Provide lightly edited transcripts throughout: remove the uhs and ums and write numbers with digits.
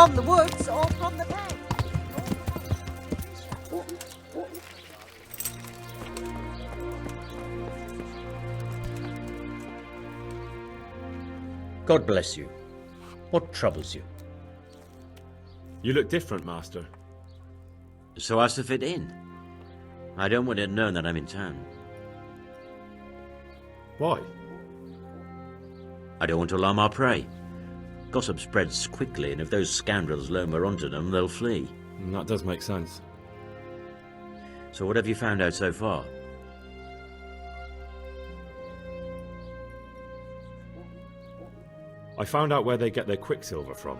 from the woods or from the bank. God bless you. What troubles you? You look different, Master. So as to fit in. I don't want it known that I'm in town. Why? I don't want to alarm our prey. Gossip spreads quickly, and if those scoundrels learn we're onto them, they'll flee. That does make sense. So what have you found out so far? I found out where they get their quicksilver from.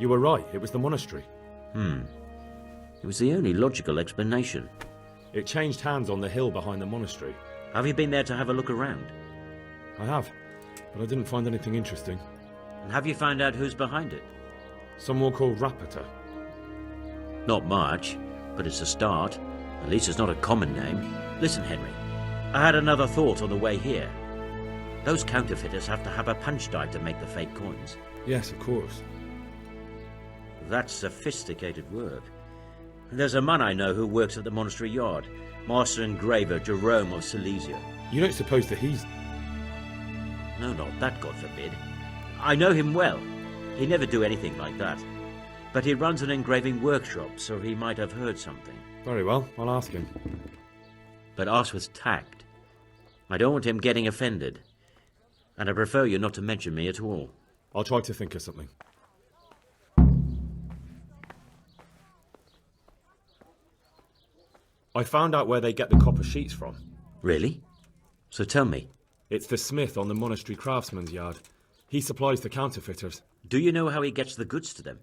You were right, it was the monastery. It was the only logical explanation. It changed hands on the hill behind the monastery. Have you been there to have a look around? I have, but I didn't find anything interesting. And have you found out who's behind it? Someone called Rapata. Not much, but it's a start. At least it's not a common name. Listen, Henry, I had another thought on the way here. Those counterfeiters have to have a punch die to make the fake coins. Yes, of course. That's sophisticated work. There's a man I know who works at the monastery yard, Master Engraver Jerome of Silesia. You don't suppose that he's... No, not that, God forbid. I know him well. He'd never do anything like that. But he runs an engraving workshop, so he might have heard something. Very well, I'll ask him. But ask with tact. I don't want him getting offended. And I prefer you not to mention me at all. I'll try to think of something. I found out where they get the copper sheets from. Really? So tell me. It's the smith on the monastery craftsman's yard. He supplies the counterfeiters. Do you know how he gets the goods to them?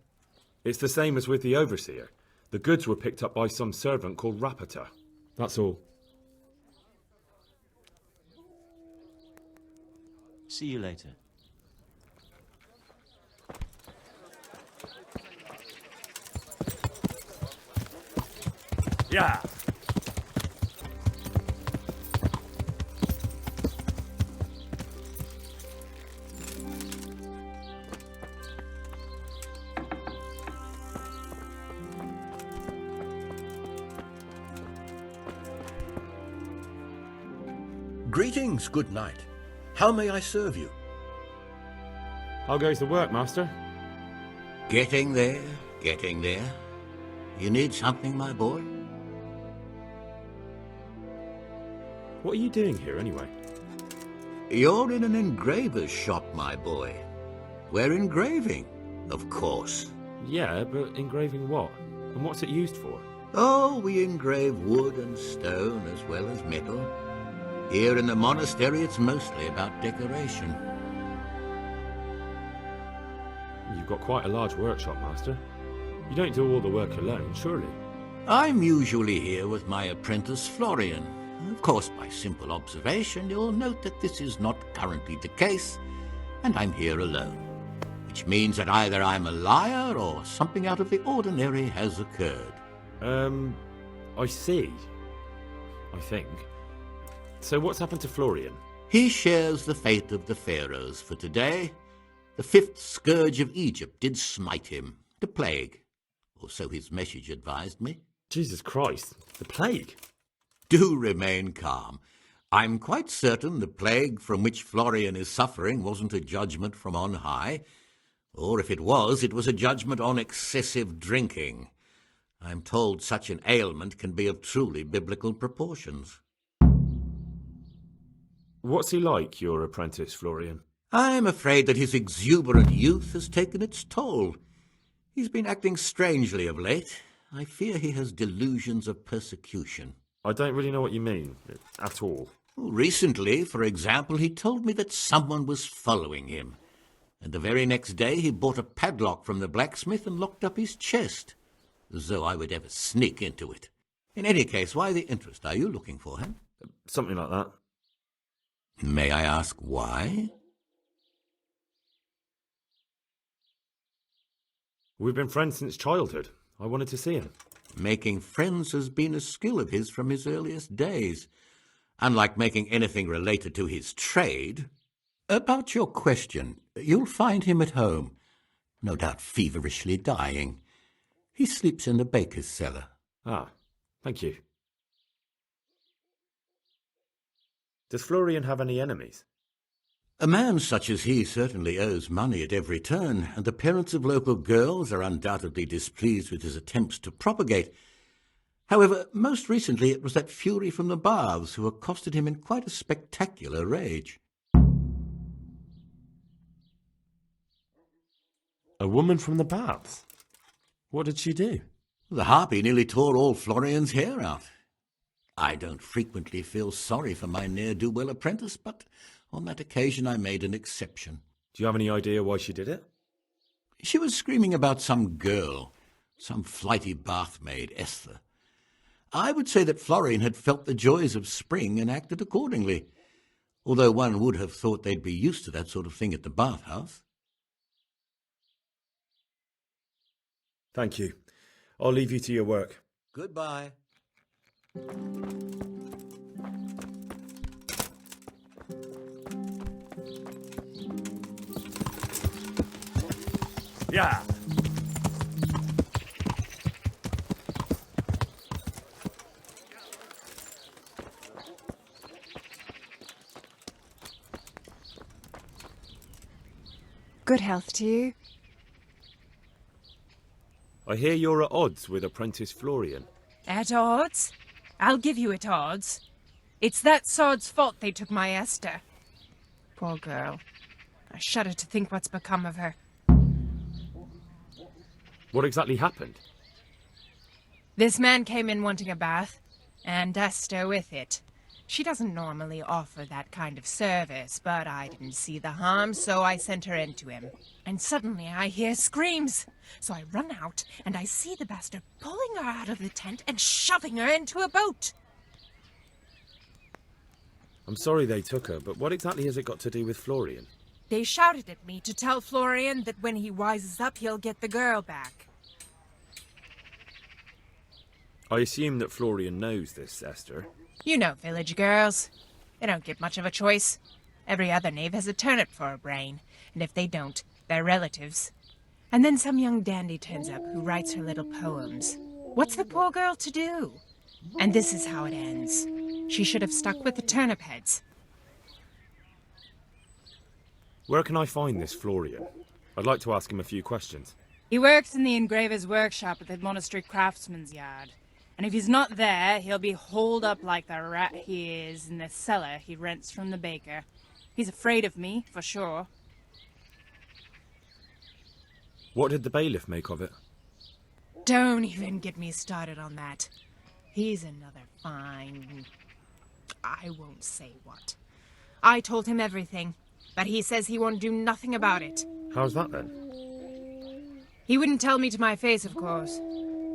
It's the same as with the overseer. The goods were picked up by some servant called Rapata. That's all. See you later. Yeah. Greetings, good knight. How may I serve you? How goes the work, Master? Getting there, getting there. You need something, my boy? What are you doing here, anyway? You're in an engraver's shop, my boy. We're engraving, of course. Yeah, but engraving what? And what's it used for? Oh, we engrave wood and stone as well as metal. Here in the monastery, it's mostly about decoration. You've got quite a large workshop, Master. You don't do all the work alone, surely? I'm usually here with my apprentice, Florian. Of course, by simple observation, you'll note that this is not currently the case, and I'm here alone, which means that either I'm a liar or something out of the ordinary has occurred. I see. I think. So what's happened to Florian? He shares the fate of the pharaohs for today. The fifth scourge of Egypt did smite him, the plague, or so his message advised me. Jesus Christ, the plague? Do remain calm. I'm quite certain the plague from which Florian is suffering wasn't a judgment from on high, or if it was a judgment on excessive drinking. I'm told such an ailment can be of truly biblical proportions. What's he like, your apprentice, Florian? I'm afraid that his exuberant youth has taken its toll. He's been acting strangely of late. I fear he has delusions of persecution. I don't really know what you mean, at all. Recently, for example, he told me that someone was following him. And the very next day he bought a padlock from the blacksmith and locked up his chest, as though I would ever sneak into it. In any case, why the interest? Are you looking for him? Something like that. May I ask why? We've been friends since childhood. I wanted to see him. Making friends has been a skill of his from his earliest days. Unlike making anything related to his trade. About your question, you'll find him at home. no doubt feverishly dying. He sleeps in the baker's cellar. Ah, thank you. Does Florian have any enemies? A man such as he certainly owes money at every turn, and the parents of local girls are undoubtedly displeased with his attempts to propagate. However, most recently it was that fury from the baths who accosted him in quite a spectacular rage. A woman from the baths? What did she do? The harpy nearly tore all Florian's hair out. I don't frequently feel sorry for my ne'er-do-well apprentice, but on that occasion I made an exception. Do you have any idea why she did it? She was screaming about some girl, some flighty bathmaid, Esther. I would say that Florian had felt the joys of spring and acted accordingly, although one would have thought they'd be used to that sort of thing at the bathhouse. Thank you. I'll leave you to your work. Goodbye. Yeah. Good health to you. I hear you're at odds with apprentice Florian. At odds? I'll give you at odds. It's that sod's fault they took my Esther. Poor girl. I shudder to think what's become of her. What exactly happened? This man came in wanting a bath, and Esther with it. She doesn't normally offer that kind of service, but I didn't see the harm, so I sent her in to him. And suddenly I hear screams. So I run out, and I see the bastard pulling her out of the tent and shoving her into a boat. I'm sorry they took her, but what exactly has it got to do with Florian? They shouted at me to tell Florian that when he wises up, he'll get the girl back. I assume that Florian knows this, Esther. You know village girls. They don't get much of a choice. Every other knave has a turnip for a brain, and if they don't, they're relatives. And then some young dandy turns up who writes her little poems. What's the poor girl to do? And this is how it ends. She should have stuck with the turnip heads. Where can I find this Florian? I'd like to ask him a few questions. He works in the engraver's workshop at the monastery craftsman's yard. And if he's not there, he'll be holed up like the rat he is in the cellar he rents from the baker. He's afraid of me, for sure. What did the bailiff make of it? Don't even get me started on that. He's another fine... I won't say what. I told him everything, but he says he won't do nothing about it. How's that then? He wouldn't tell me to my face, of course.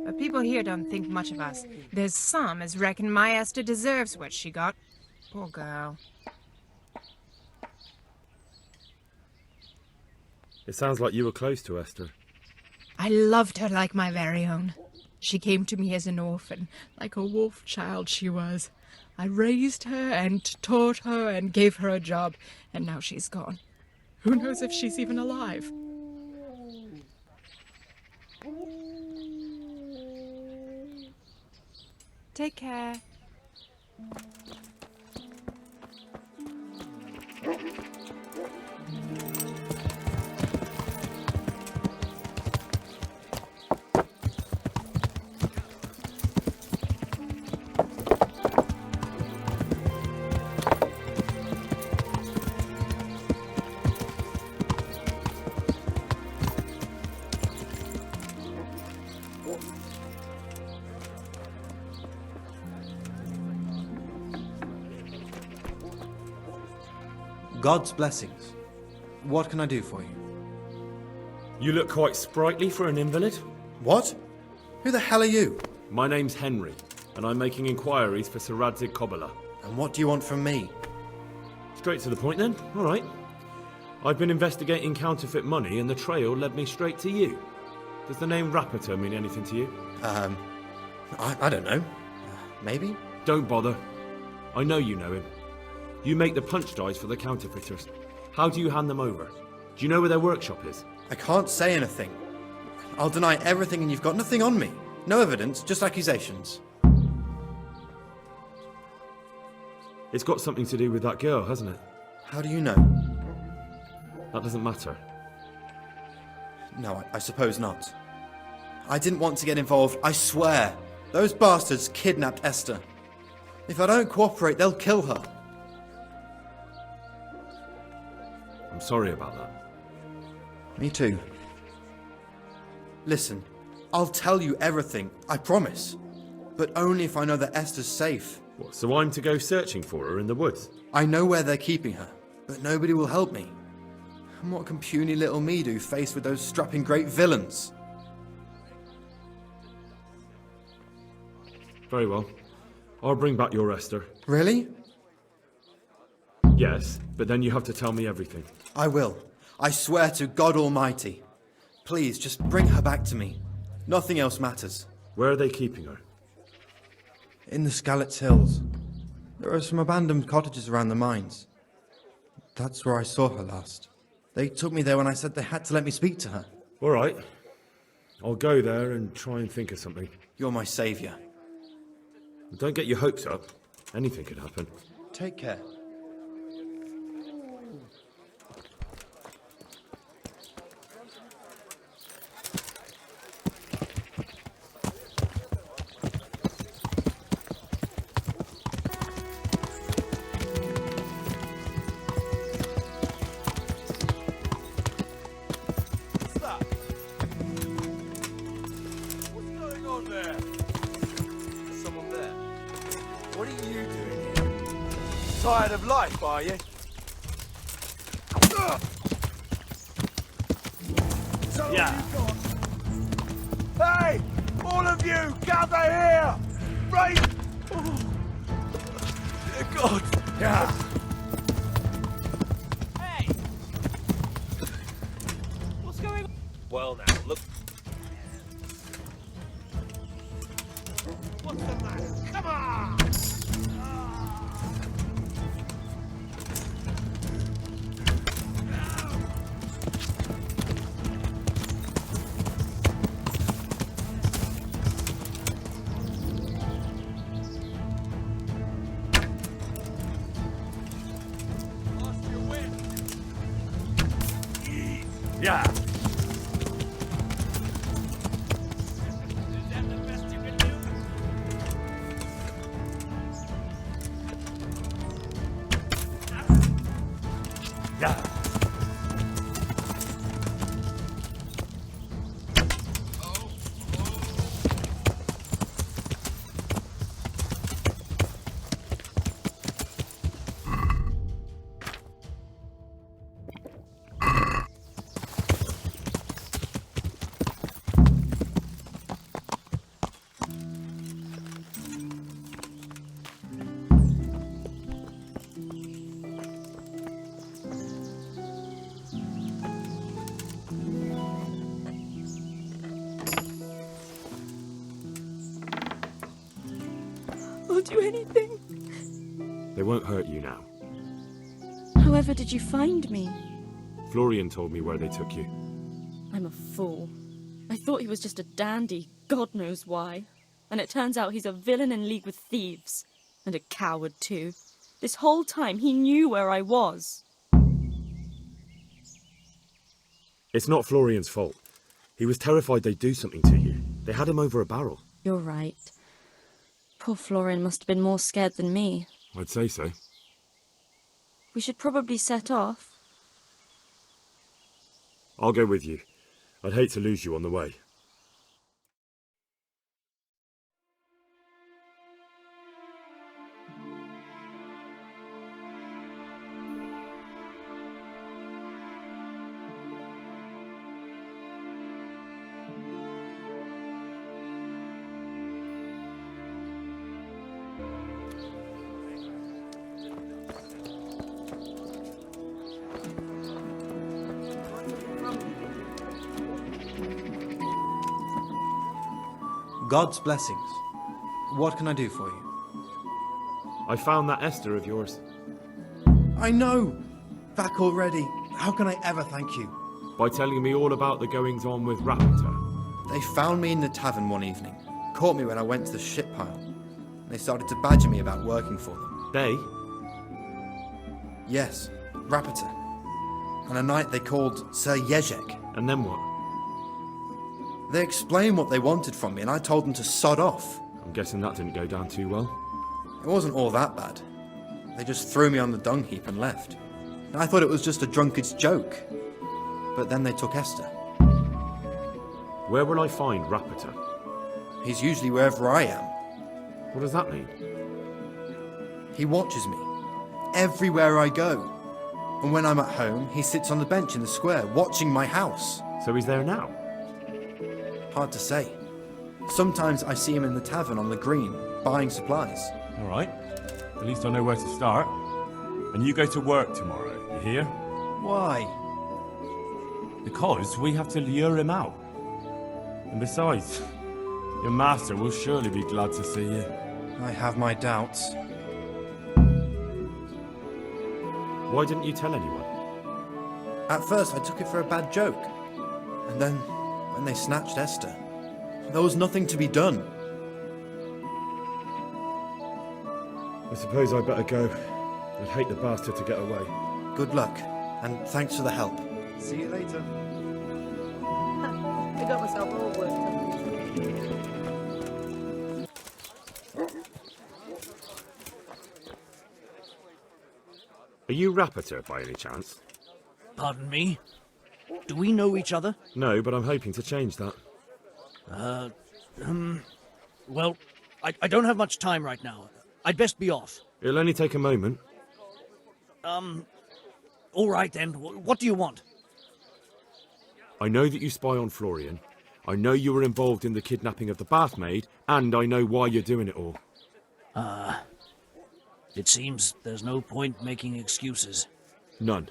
But people here don't think much of us. There's some as reckon my Esther deserves what she got. Poor girl. It sounds like you were close to Esther. I loved her like my very own. She came to me as an orphan, like a wolf child she was. I raised her and taught her and gave her a job, and now she's gone. Who knows if she's even alive? Take care. God's blessings. What can I do for you? You look quite sprightly for an invalid. What? Who the hell are you? My name's Henry, and I'm making inquiries for Sir Radzig Kobyla. And what do you want from me? Straight to the point then. All right. I've been investigating counterfeit money, and the trail led me straight to you. Does the name Rapiter mean anything to you? I don't know. Maybe? Don't bother. I know you know him. You make the punch dies for the counterfeiters. How do you hand them over? Do you know where their workshop is? I can't say anything. I'll deny everything and you've got nothing on me. No evidence, just accusations. It's got something to do with that girl, hasn't it? How do you know? That doesn't matter. No, I suppose not. I didn't want to get involved, I swear. Those bastards kidnapped Esther. If I don't cooperate, they'll kill her. I'm sorry about that. Me too. Listen, I'll tell you everything, I promise. But only if I know that Esther's safe. What, so I'm to go searching for her in the woods? I know where they're keeping her, but nobody will help me. And what can puny little me do faced with those strapping great villains? Very well. I'll bring back your Esther. Really? Yes, but then you have to tell me everything. I will. I swear to God Almighty. Please, just bring her back to me. Nothing else matters. Where are they keeping her? In the Skalitz Hills. There are some abandoned cottages around the mines. That's where I saw her last. They took me there when I said they had to let me speak to her. All right. I'll go there and try and think of something. You're my saviour. Don't get your hopes up. Anything could happen. Take care. Tired of life, are you? Yeah. Hey! All of you, gather here! Right! Oh. God! Yeah! Hey! What's going on? Well now, look. What's the matter? Come on! Yeah. Is that the best you can do? Yeah. I'll do anything. They won't hurt you now. However did you find me? Florian told me where they took you. I'm a fool. I thought he was just a dandy, God knows why. And it turns out he's a villain in league with thieves. And a coward too. This whole time he knew where I was. It's not Florian's fault. He was terrified they'd do something to you. They had him over a barrel. You're right. Poor Florian must have been more scared than me. I'd say so. We should probably set off. I'll go with you. I'd hate to lose you on the way. God's blessings. What can I do for you? I found that Esther of yours. I know! Back already. How can I ever thank you? By telling me all about the goings-on with Raptor. They found me in the tavern one evening, caught me when I went to the ship pile. They started to badger me about working for them. They? Yes, Raptor. And a night they called Sir Jezek. And then what? They explained what they wanted from me and I told them to sod off. I'm guessing that didn't go down too well. It wasn't all that bad. They just threw me on the dung heap and left. I thought it was just a drunkard's joke. But then they took Esther. Where will I find Raptor? He's usually wherever I am. What does that mean? He watches me. Everywhere I go. And when I'm at home, he sits on the bench in the square, watching my house. So he's there now? Hard to say. Sometimes I see him in the tavern on the green, buying supplies. All right. At least I know where to start. And you go to work tomorrow, you hear? Why? Because we have to lure him out. And besides, your master will surely be glad to see you. I have my doubts. Why didn't you tell anyone? At first I took it for a bad joke. And then, when they snatched Esther, there was nothing to be done. I suppose I better go. I'd hate the bastard to get away. Good luck, and thanks for the help. See you later. I got myself all worked up. Are you Raptor by any chance? Pardon me? Do we know each other? No, but I'm hoping to change that. Well, I don't have much time right now. I'd best be off. It'll only take a moment. All right then. What do you want? I know that you spy on Florian. I know you were involved in the kidnapping of the bathmaid, and I know why you're doing it all. It seems there's no point making excuses. None.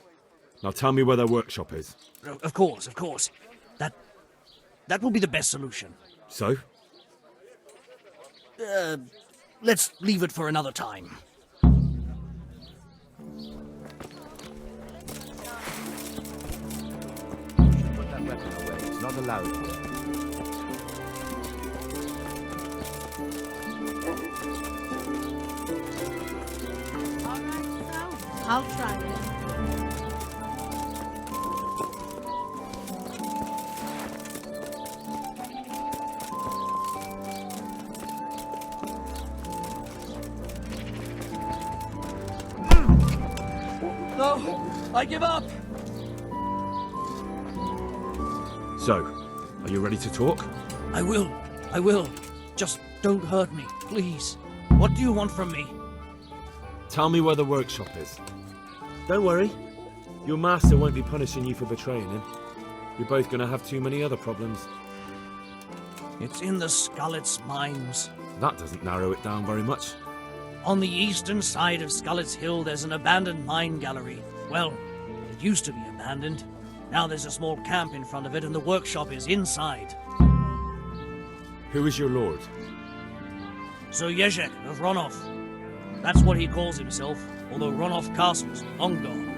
Now tell me where their workshop is. Of course. That will be the best solution. So? Let's leave it for another time. Put that weapon away. It's not allowed here. I'll try it. No, I give up. So, are you ready to talk? I will. Just don't hurt me, please. What do you want from me? Tell me where the workshop is. Don't worry. Your master won't be punishing you for betraying him. You're both going to have too many other problems. It's in the Skullet's mines. That doesn't narrow it down very much. On the eastern side of Skullet's Hill, there's an abandoned mine gallery. Well, it used to be abandoned. Now there's a small camp in front of it, and the workshop is inside. Who is your lord? Sir Jezek of Ronov. That's what he calls himself, although Ronov Castle's long gone.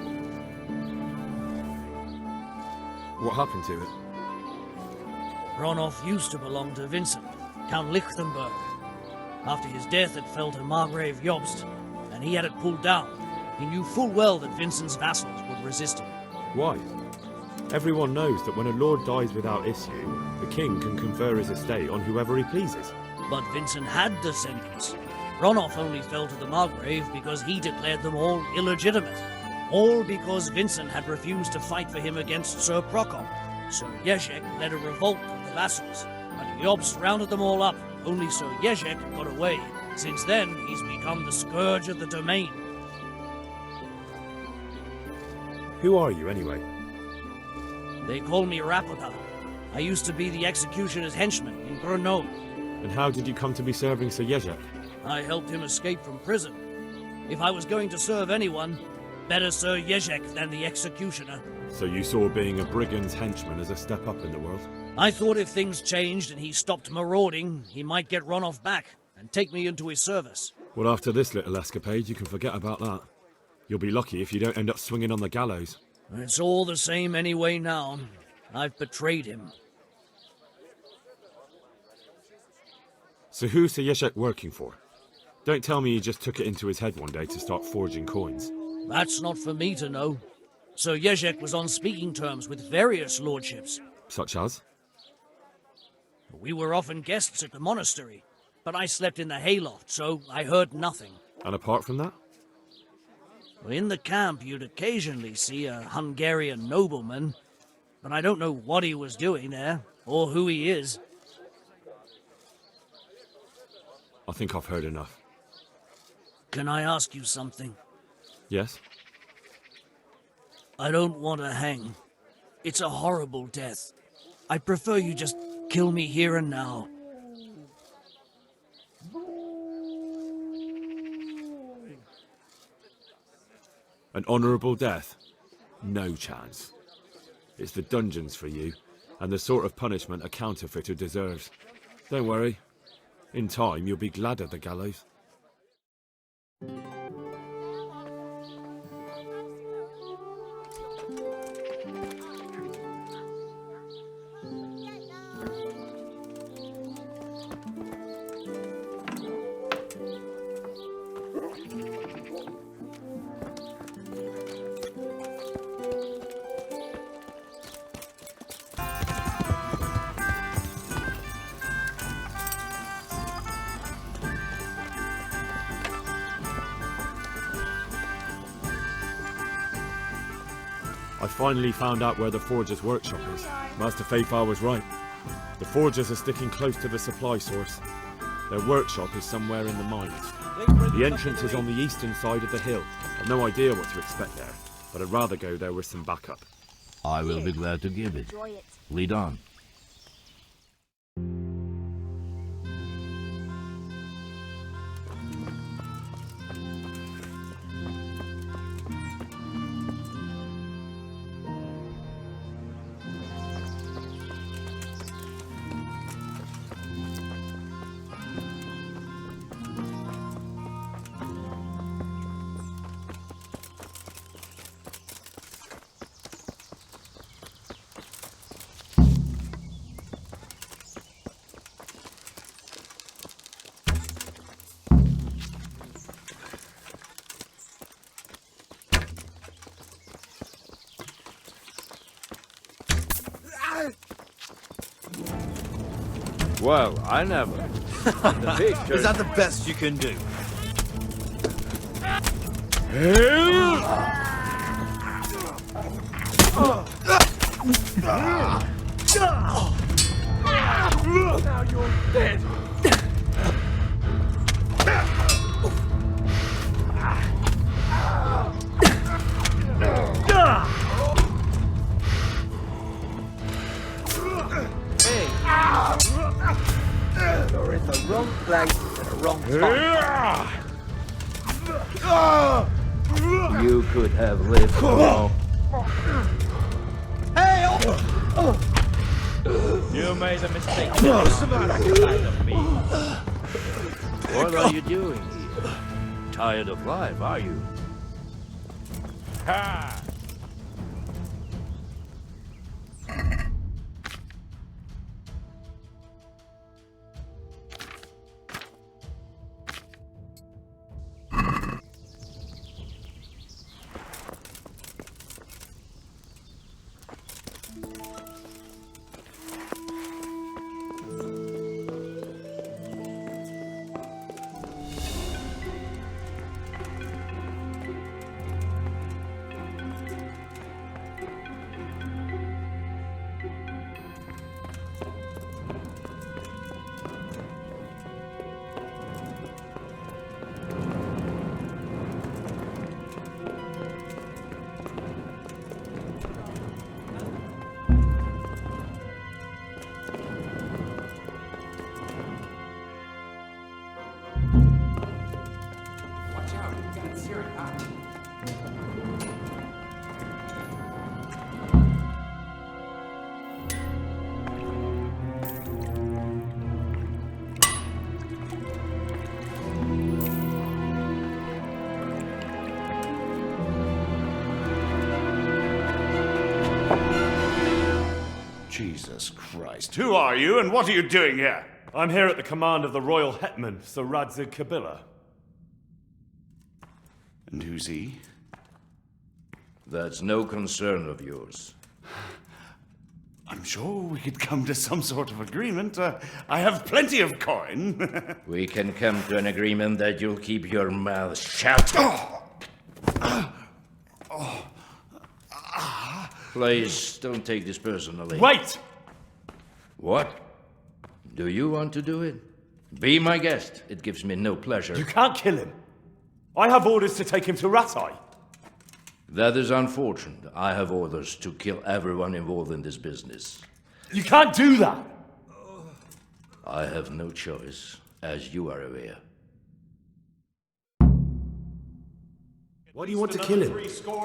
What happened to it? Ronov used to belong to Vincent, Count Lichtenberg. After his death, it fell to Margrave Jobst, and he had it pulled down. He knew full well that Vincent's vassals would resist him. Why? Everyone knows that when a lord dies without issue, the king can confer his estate on whoever he pleases. But Vincent had descendants. Ronov only fell to the Margrave because he declared them all illegitimate. All because Vincent had refused to fight for him against Sir Prokop. Sir Jezek led a revolt of the vassals, but Jobst rounded them all up. Only Sir Jezek got away. Since then, he's become the scourge of the domain. Who are you, anyway? They call me Rapota. I used to be the executioner's henchman in Grenoble. And how did you come to be serving Sir Jezek? I helped him escape from prison. If I was going to serve anyone, better Sir Jezek than the executioner. So you saw being a brigand's henchman as a step up in the world? I thought if things changed and he stopped marauding, he might get Ronov back and take me into his service. Well, after this little escapade, you can forget about that. You'll be lucky if you don't end up swinging on the gallows. It's all the same anyway now. I've betrayed him. So who's Yeshek working for? Don't tell me he just took it into his head one day to start forging coins. That's not for me to know. Sir Yezhek was on speaking terms with various lordships. Such as? We were often guests at the monastery, but I slept in the hayloft, so I heard nothing. And apart from that? In the camp, you'd occasionally see a Hungarian nobleman, but I don't know what he was doing there, or who he is. I think I've heard enough. Can I ask you something? Yes? I don't want to hang. It's a horrible death. I prefer you just kill me here and now. An honourable death? No chance. It's the dungeons for you, and the sort of punishment a counterfeiter deserves. Don't worry. In time, you'll be glad of the gallows. I finally found out where the forger's workshop is. Master Faithful was right. The forgers are sticking close to the supply source. Their workshop is somewhere in the mines. The entrance is on the eastern side of the hill. I've no idea what to expect there, but I'd rather go there with some backup. I will be glad to give it. Lead on. Well, I never. The picture. Is that the best you can do? Now you're dead. You're in the wrong place at the wrong time. You could have lived for Hey! You made a mistake. What's the matter? What are you doing here? Tired of life, are you? Ha! Christ, who are you and what are you doing here? I'm here at the command of the royal hetman, Sir Radzig Kabila. And who's he? That's no concern of yours. I'm sure we could come to some sort of agreement. I have plenty of coin. We can come to an agreement that you'll keep your mouth shut. Please, don't take this personally. Wait! What? Do you want to do it? Be my guest. It gives me no pleasure. You can't kill him. I have orders to take him to Rattay. That is unfortunate. I have orders to kill everyone involved in this business. You can't do that! I have no choice, as you are aware. Why do you want to kill him?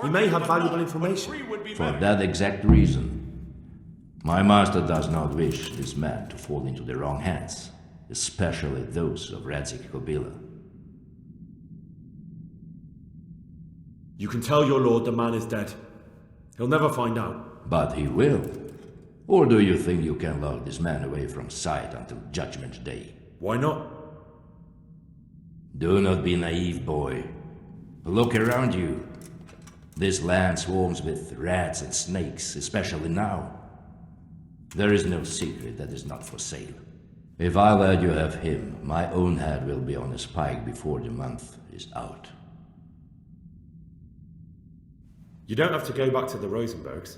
He may have valuable information. For that exact reason. My master does not wish this man to fall into the wrong hands, especially those of Radzig Kabila. You can tell your lord the man is dead. He'll never find out. But he will. Or do you think you can lock this man away from sight until Judgment Day? Why not? Do not be naive, boy. Look around you. This land swarms with rats and snakes, especially now. There is no secret that is not for sale. If I let you have him, my own head will be on a spike before the month is out. You don't have to go back to the Rosenbergs.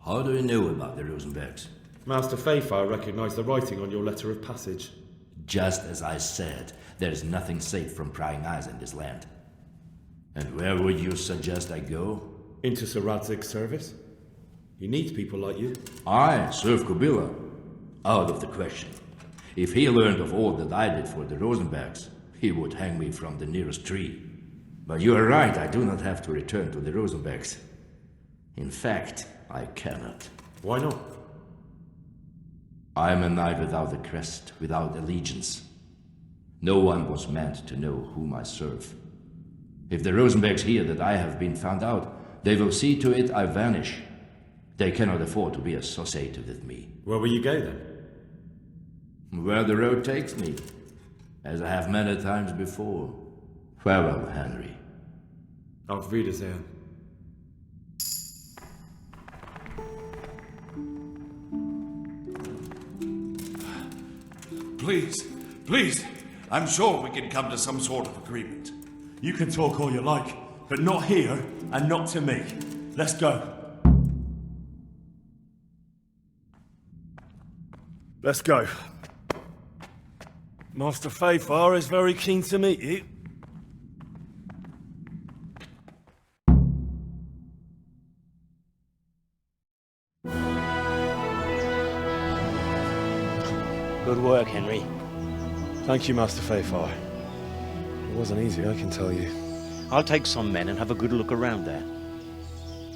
How do you know about the Rosenbergs? Master Fayfire recognized the writing on your letter of passage. Just as I said, there is nothing safe from prying eyes in this land. And where would you suggest I go? Into Sir Radzig's service. He needs people like you. I serve Kabila. Out of the question. If he learned of all that I did for the Rosenbergs, he would hang me from the nearest tree. But you are right, I do not have to return to the Rosenbergs. In fact, I cannot. Why not? I am a knight without a crest, without allegiance. No one was meant to know whom I serve. If the Rosenbergs hear that I have been found out, they will see to it I vanish. They cannot afford to be associated with me. Where will you go then? Where the road takes me, as I have many times before. Farewell, Henry. Auf Wiedersehen. Please, I'm sure we can come to some sort of agreement. You can talk all you like, but not here and not to me. Let's go. Let's go. Master Fayfire is very keen to meet you. Good work, Henry. Thank you, Master Fayfire. It wasn't easy, I can tell you. I'll take some men and have a good look around there.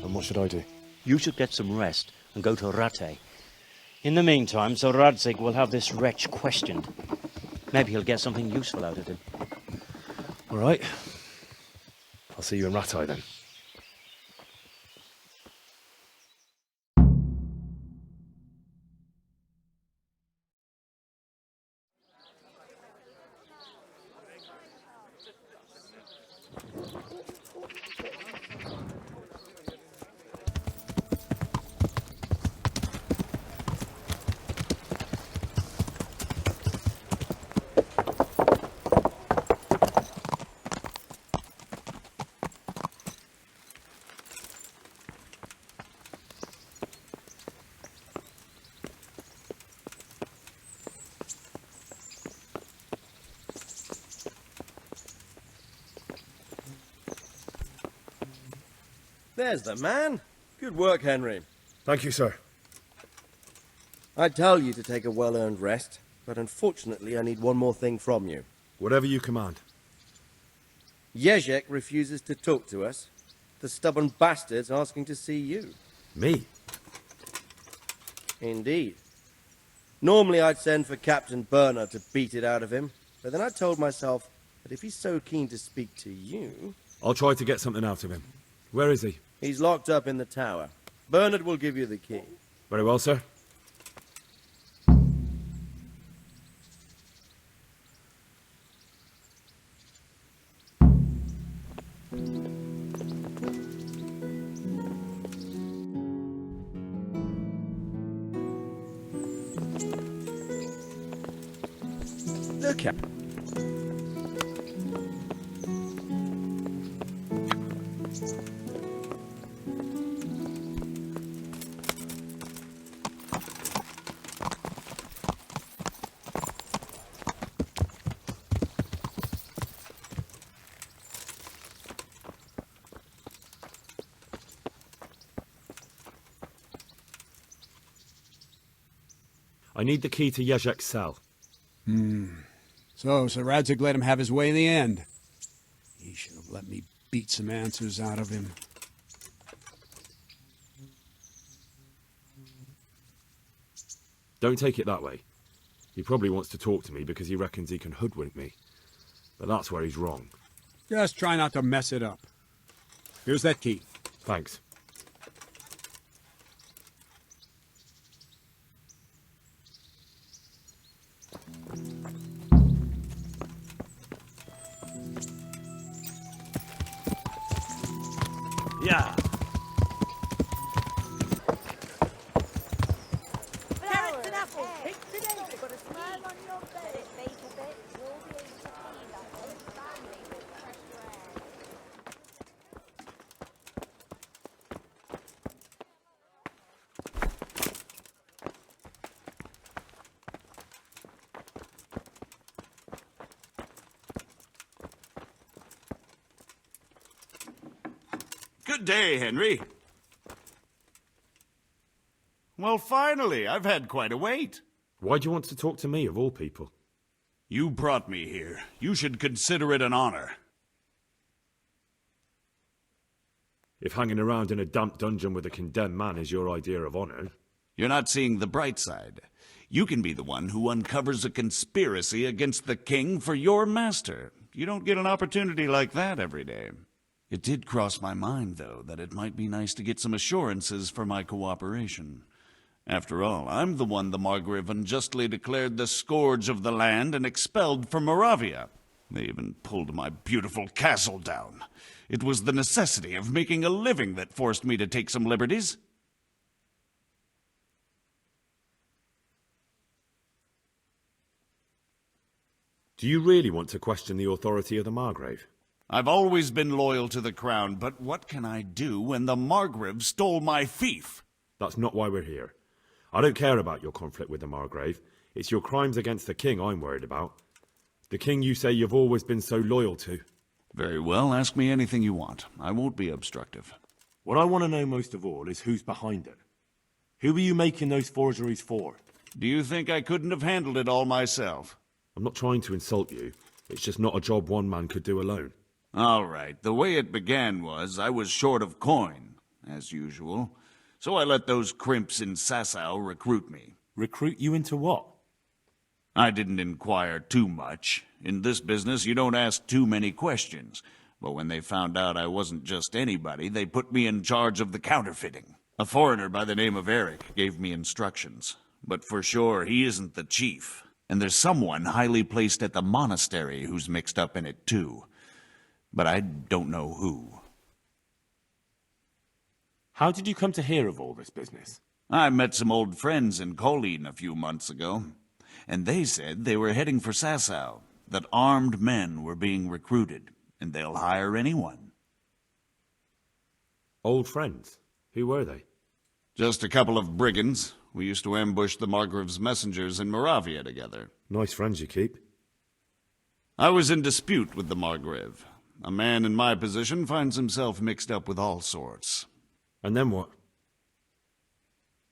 And what should I do? You should get some rest and go to Rattay. In the meantime, Sir Radzig will have this wretch questioned. Maybe he'll get something useful out of him. All right. I'll see you in Rattay then. There's the man. Good work, Henry. Thank you, sir. I'd tell you to take a well-earned rest, but unfortunately I need one more thing from you. Whatever you command. Jezek refuses to talk to us. The stubborn bastard's asking to see you. Me? Indeed. Normally I'd send for Captain Burner to beat it out of him, but then I told myself that if he's so keen to speak to you... I'll try to get something out of him. Where is he? He's locked up in the tower. Bernard will give you the key. Very well, sir. Look at... I need the key to Yezhek's cell. So Sir Radzig let him have his way in the end. He should have let me beat some answers out of him. Don't take it that way. He probably wants to talk to me because he reckons he can hoodwink me. But that's where he's wrong. Just try not to mess it up. Here's that key. Thanks. Yeah. Carrots and apples, pick today. You've got a smile on your face. Bake a bit, you'll be able to see that outstanding with fresh bread. Good day, Henry. Well, finally, I've had quite a wait. Why do you want to talk to me, of all people? You brought me here. You should consider it an honor. If hanging around in a damp dungeon with a condemned man is your idea of honor... You're not seeing the bright side. You can be the one who uncovers a conspiracy against the king for your master. You don't get an opportunity like that every day. It did cross my mind, though, that it might be nice to get some assurances for my cooperation. After all, I'm the one the Margrave unjustly declared the scourge of the land and expelled from Moravia. They even pulled my beautiful castle down. It was the necessity of making a living that forced me to take some liberties. Do you really want to question the authority of the Margrave? I've always been loyal to the crown, but what can I do when the Margrave stole my fief? That's not why we're here. I don't care about your conflict with the Margrave. It's your crimes against the king I'm worried about. The king you say you've always been so loyal to. Very well, ask me anything you want. I won't be obstructive. What I want to know most of all is who's behind it. Who are you making those forgeries for? Do you think I couldn't have handled it all myself? I'm not trying to insult you. It's just not a job one man could do alone. All right, the way it began was I was short of coin, as usual. So I let those crimps in Sasau recruit me. Recruit you into what? I didn't inquire too much. In this business, you don't ask too many questions. But when they found out I wasn't just anybody, they put me in charge of the counterfeiting. A foreigner by the name of Eric gave me instructions. But for sure, he isn't the chief. And there's someone highly placed at the monastery who's mixed up in it too. But I don't know who. How did you come to hear of all this business? I met some old friends in Colleen a few months ago, and they said they were heading for Sasau, that armed men were being recruited, and they'll hire anyone. Old friends? Who were they? Just a couple of brigands. We used to ambush the Margrave's messengers in Moravia together. Nice friends you keep. I was in dispute with the Margrave. A man in my position finds himself mixed up with all sorts. And then what?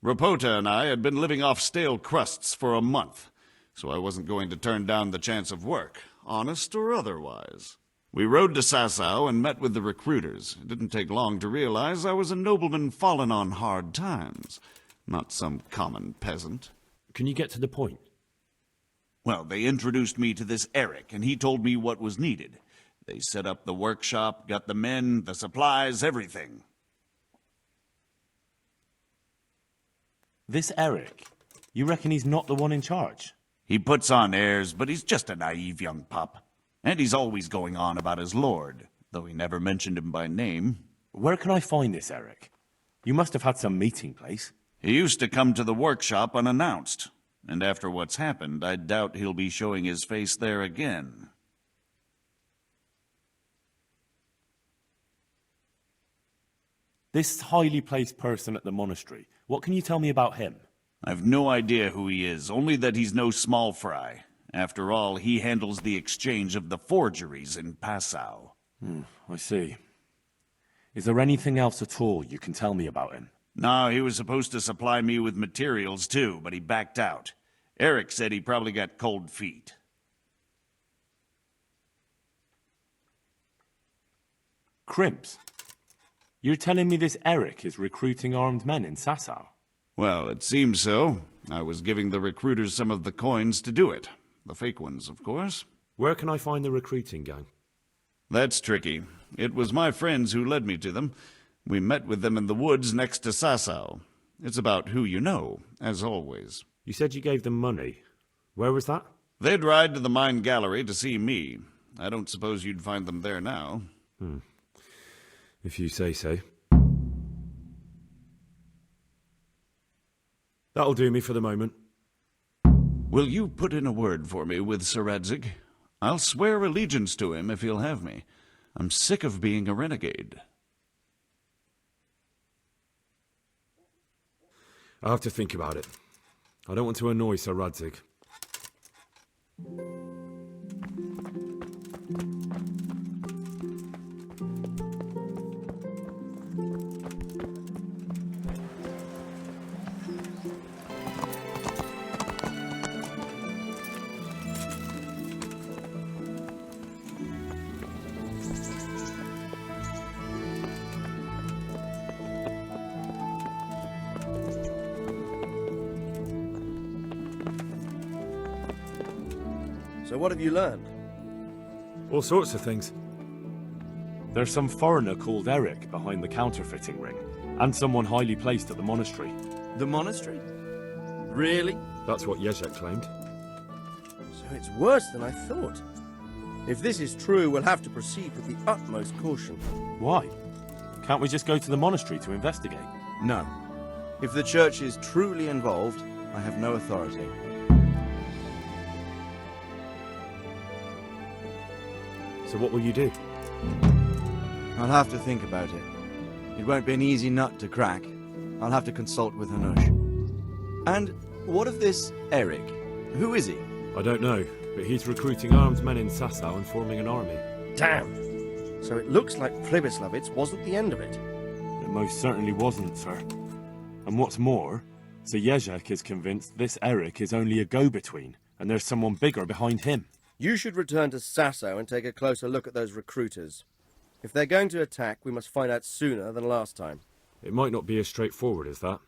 Rapota and I had been living off stale crusts for a month, so I wasn't going to turn down the chance of work, honest or otherwise. We rode to Sasau and met with the recruiters. It didn't take long to realize I was a nobleman fallen on hard times, not some common peasant. Can you get to the point? Well, they introduced me to this Eric, and he told me what was needed. They set up the workshop, got the men, the supplies, everything. This Eric, you reckon he's not the one in charge? He puts on airs, but he's just a naive young pup. And he's always going on about his lord, though he never mentioned him by name. Where can I find this Eric? You must have had some meeting place. He used to come to the workshop unannounced. And after what's happened, I doubt he'll be showing his face there again. This highly placed person at the monastery, what can you tell me about him? I've no idea who he is, only that he's no small fry. After all, he handles the exchange of the forgeries in Passau. I see. Is there anything else at all you can tell me about him? No, he was supposed to supply me with materials too, but he backed out. Eric said he probably got cold feet. Crimps? You're telling me this Eric is recruiting armed men in Sasau? Well, it seems so. I was giving the recruiters some of the coins to do it. The fake ones, of course. Where can I find the recruiting gang? That's tricky. It was my friends who led me to them. We met with them in the woods next to Sasau. It's about who you know, as always. You said you gave them money. Where was that? They'd ride to the mine gallery to see me. I don't suppose you'd find them there now. If you say so. That'll do me for the moment. Will you put in a word for me with Sir Radzig? I'll swear allegiance to him if he'll have me. I'm sick of being a renegade. I'll have to think about it. I don't want to annoy Sir Radzig. So what have you learned? All sorts of things. There's some foreigner called Eric behind the counterfeiting ring, and someone highly placed at the monastery. The monastery? Really? That's what Jezek claimed. So it's worse than I thought. If this is true, we'll have to proceed with the utmost caution. Why? Can't we just go to the monastery to investigate? No. If the church is truly involved, I have no authority. So what will you do? I'll have to think about it. It won't be an easy nut to crack. I'll have to consult with Hanush. And what of this Eric? Who is he? I don't know, but he's recruiting armed men in Sasau and forming an army. Damn! So it looks like Pribyslavitz wasn't the end of it. It most certainly wasn't, sir. And what's more, Sir Jezek is convinced this Eric is only a go-between, and there's someone bigger behind him. You should return to Sasau and take a closer look at those recruiters. If they're going to attack, we must find out sooner than last time. It might not be as straightforward as that.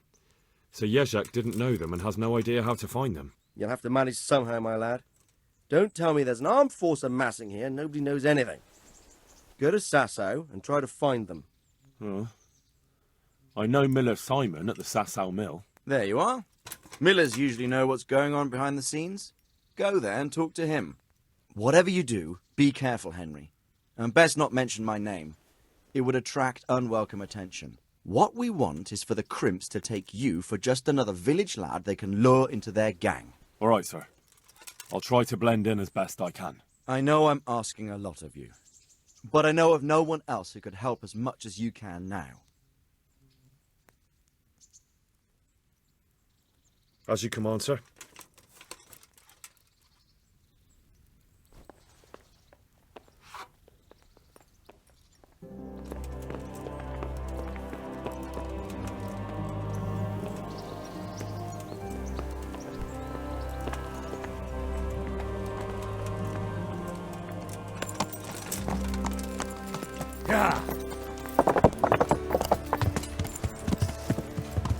Sir Jezek didn't know them and has no idea how to find them. You'll have to manage somehow, my lad. Don't tell me there's an armed force amassing here and nobody knows anything. Go to Sasau and try to find them. Oh. I know Miller Simon at the Sasau mill. There you are. Millers usually know what's going on behind the scenes. Go there and talk to him. Whatever you do, be careful, Henry. And best not mention my name. It would attract unwelcome attention. What we want is for the Crimps to take you for just another village lad they can lure into their gang. All right, sir. I'll try to blend in as best I can. I know I'm asking a lot of you. But I know of no one else who could help as much as you can now. As you command, sir. Yeah.